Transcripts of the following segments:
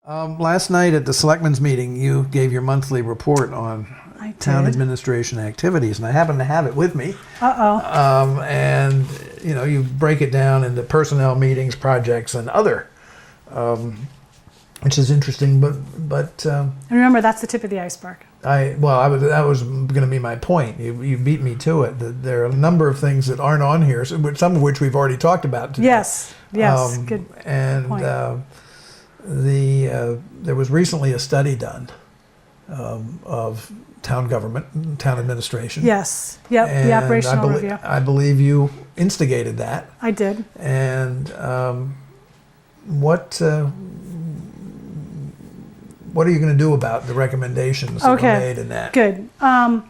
Last night at the selectmen's meeting, you gave your monthly report on town administration activities, and I happen to have it with me. And you break it down into personnel, meetings, projects, and other, which is interesting. But and remember, that's the tip of the iceberg. That was going to be my point. You beat me to it. That there are a number of things that aren't on here, some of which we've already talked about today. Yes, good point. There was recently a study done of town government, town administration. Yes, yep, the operational review. I believe you instigated that. I did. And what are you going to do about the recommendations that were made in that? Good. I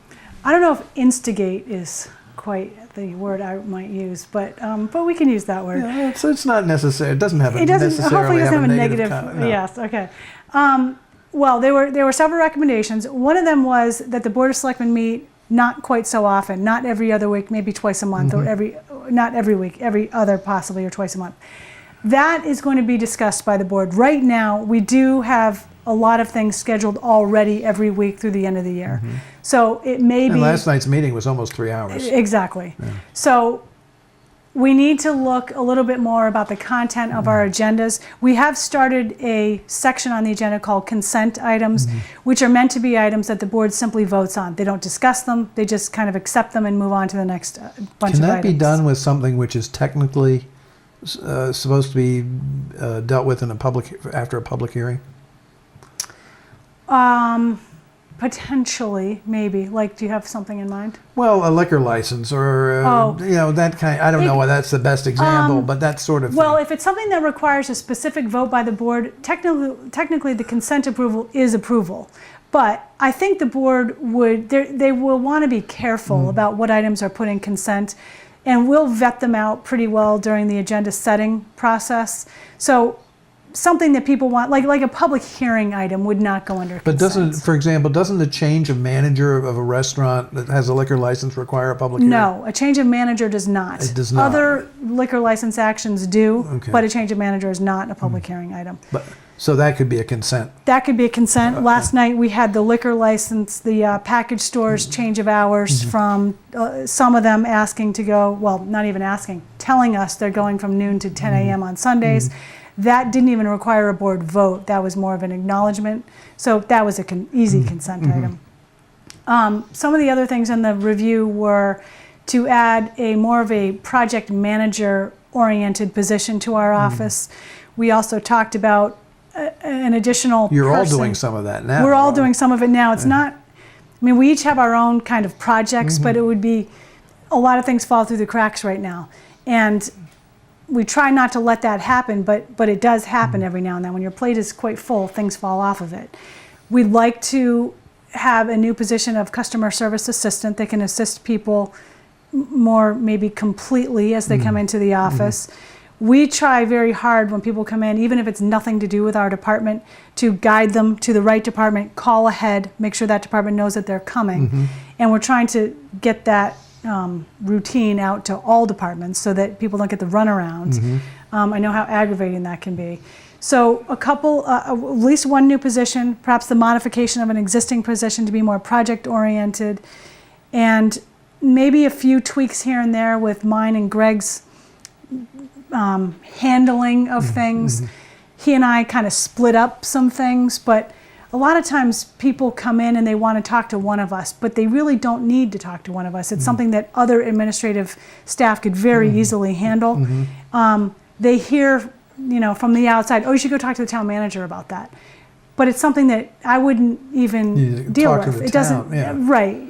don't know if instigate is quite the word I might use, but we can use that word. Yeah, it's not necessary. It doesn't have a hopefully doesn't have a negative. No. Yes. Okay. Well, there were several recommendations. One of them was that the Board of Selectmen meet not quite so often, not every other week, maybe twice a month, or not every week, every other possibly, or twice a month. That is going to be discussed by the board. Right now, we do have a lot of things scheduled already every week through the end of the year. So it may be... last night's meeting was almost 3 hours. Exactly. Yeah. So we need to look a little bit more about the content of our agendas. We have started a section on the agenda called consent items, which are meant to be items that the board simply votes on. They don't discuss them. They just kind of accept them and move on to the next bunch of items. Can that be done with something which is technically supposed to be dealt with in after a public hearing? Potentially, maybe. Like, do you have something in mind? Well, a liquor license or, that kind. I don't know why that's the best example, but that sort of thing. Well, if it's something that requires a specific vote by the board, technically the consent approval is approval. But I think the board they will want to be careful about what items are put in consent, and we'll vet them out pretty well during the agenda setting process. So something that people want, like a public hearing item, would not go under consent. But doesn't the change of manager of a restaurant that has a liquor license require a public hearing? No, a change of manager does not. It does not. Other liquor license actions do, but a change of manager is not a public hearing item. So that could be a consent. That could be a consent. Last night we had the liquor license, the package stores change of hours from some of them asking to go, well, not even asking, telling us they're going from noon to 10 a.m. on Sundays. That didn't even require a board vote. That was more of an acknowledgement. So that was an easy consent item. Some of the other things in the review were to add more of a project manager oriented position to our office. We also talked about an additional You're person. all doing some of that now. We're all doing some of it now. It's not, we each have our own kind of projects, but it would be, a lot of things fall through the cracks right now. And we try not to let that happen, but it does happen every now and then. When your plate is quite full, things fall off of it. We'd like to have a new position of customer service assistant that can assist people more maybe completely as they come into the office. We try very hard when people come in, even if it's nothing to do with our department, to guide them to the right department, call ahead, make sure that department knows that they're coming. And we're trying to get that routine out to all departments so that people don't get the runarounds. I know how aggravating that can be. So at least one new position, perhaps the modification of an existing position to be more project oriented, and maybe a few tweaks here and there with mine and Greg's handling of things. He and I kind of split up some things, but a lot of times people come in and they want to talk to one of us, but they really don't need to talk to one of us. It's something that other administrative staff could very easily handle. They hear, from the outside, oh, you should go talk to the town manager about that. But it's something that I wouldn't even deal with. It doesn't, right.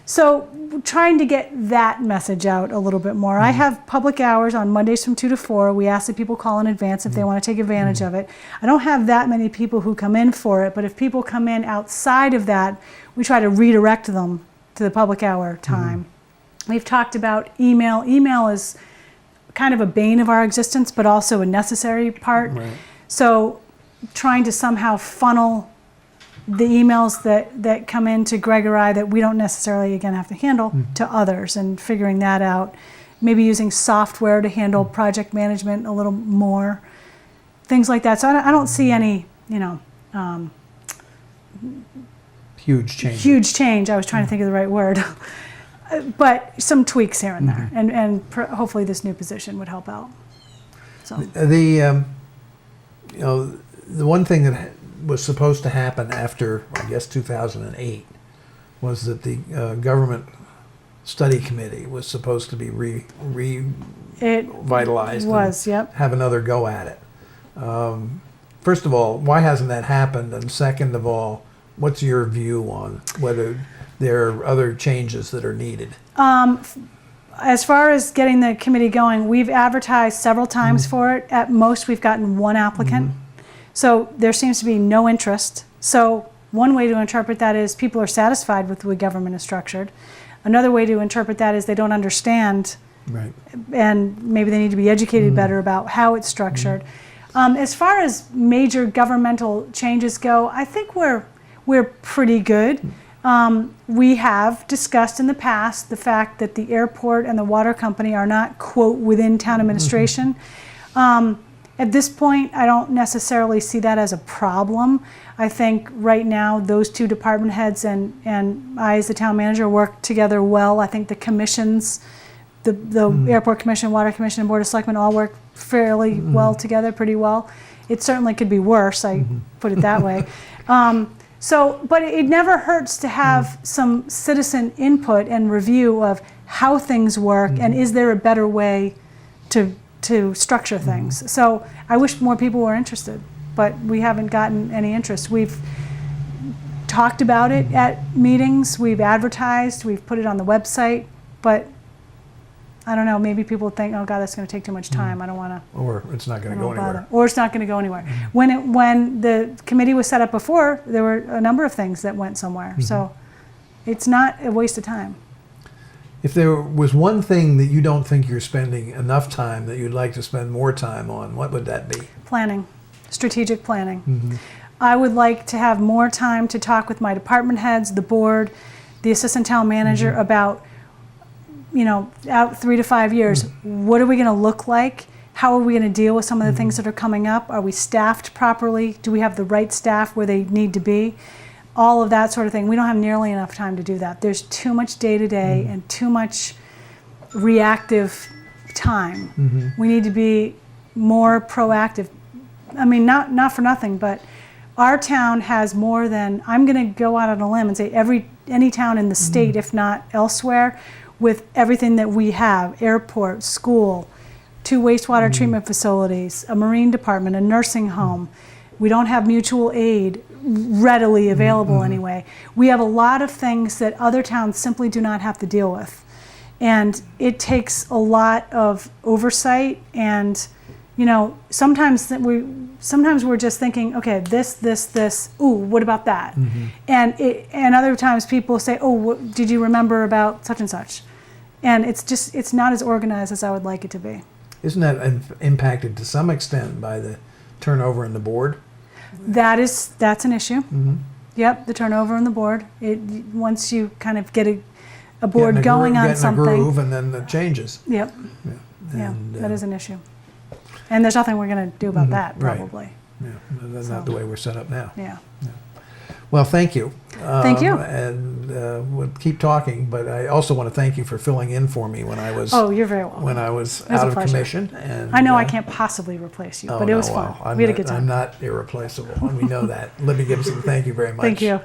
So trying to get that message out a little bit more. I have public hours on Mondays from 2 to 4. We ask that people call in advance if they want to take advantage of it. I don't have that many people who come in for it, but if people come in outside of that, we try to redirect them to the public hour time. We've talked about email. Email is kind of a bane of our existence, but also a necessary part. So trying to somehow funnel the emails that come in to Greg or I that we don't necessarily, again, have to handle to others, and figuring that out. Maybe using software to handle project management a little more. Things like that. So I don't see any you know, Huge change. huge change. I was trying to think of the right word. But some tweaks here and there, and hopefully this new position would help out. So The one thing that was supposed to happen after, I guess, 2008 was that the government study committee was supposed to be revitalized. It was, yep. Have another go at it. First of all, why hasn't that happened? And second of all, what's your view on whether there are other changes that are needed? As far as getting the committee going, we've advertised several times for it. At most, we've gotten one applicant. So there seems to be no interest. So one way to interpret that is people are satisfied with the way government is structured. Another way to interpret that is they don't understand, Right. and maybe they need to be educated better about how it's structured. As far as major governmental changes go, I think we're pretty good. We have discussed in the past the fact that the airport and the water company are not, quote, within town administration. At this point, I don't necessarily see that as a problem. I think right now those two department heads and I as the town manager work together well. I think the commissions, the airport commission, water commission, and board of selectmen all work fairly well together, pretty well. It certainly could be worse, I put it that way. But it never hurts to have some citizen input and review of how things work and is there a better way to structure things. So I wish more people were interested, but we haven't gotten any interest. We've talked about it at meetings, we've advertised, we've put it on the website, but I don't know, maybe people think, oh God, that's going to take too much time. I don't want to. Or it's not going to go anywhere. Or it's not going to go anywhere. When the committee was set up before, there were a number of things that went somewhere. So it's not a waste of time. If there was one thing that you don't think you're spending enough time that you'd like to spend more time on, what would that be? Planning, strategic planning. I would like to have more time to talk with my department heads, the board, the assistant town manager about, out 3 to 5 years, what are we going to look like? How are we going to deal with some of the things that are coming up? Are we staffed properly? Do we have the right staff where they need to be? All of that sort of thing. We don't have nearly enough time to do that. There's too much day-to-day and too much reactive time. We need to be more proactive. I mean, not for nothing, but our town has more than, I'm going to go out on a limb and say any town in the state, if not elsewhere, with everything that we have, airport, school, 2 wastewater treatment facilities, a marine department, a nursing home. We don't have mutual aid readily available anyway. We have a lot of things that other towns simply do not have to deal with. And it takes a lot of oversight and, sometimes we're just thinking, okay, this, ooh, what about that? And other times people say, oh, did you remember about such and such? And it's not as organized as I would like it to be. Isn't that impacted to some extent by the turnover in the board? That's an issue. Yep, the turnover in the board. Once you kind of get a board going on something. Get in a groove and then it changes. Yep. Yeah, that is an issue. And there's nothing we're going to do about that, probably. Right. Yeah, that's not the way we're set up now. Yeah. Well, thank you. Thank you. And we'll keep talking, but I also want to thank you for filling in for me when I was. Oh, you're very welcome. When I was It was out a of pleasure. commission. And I know I can't possibly replace you, but it was fun. Well, We had a good time. I'm not irreplaceable, and we know that. Libby Gibson, thank you very much. Thank you.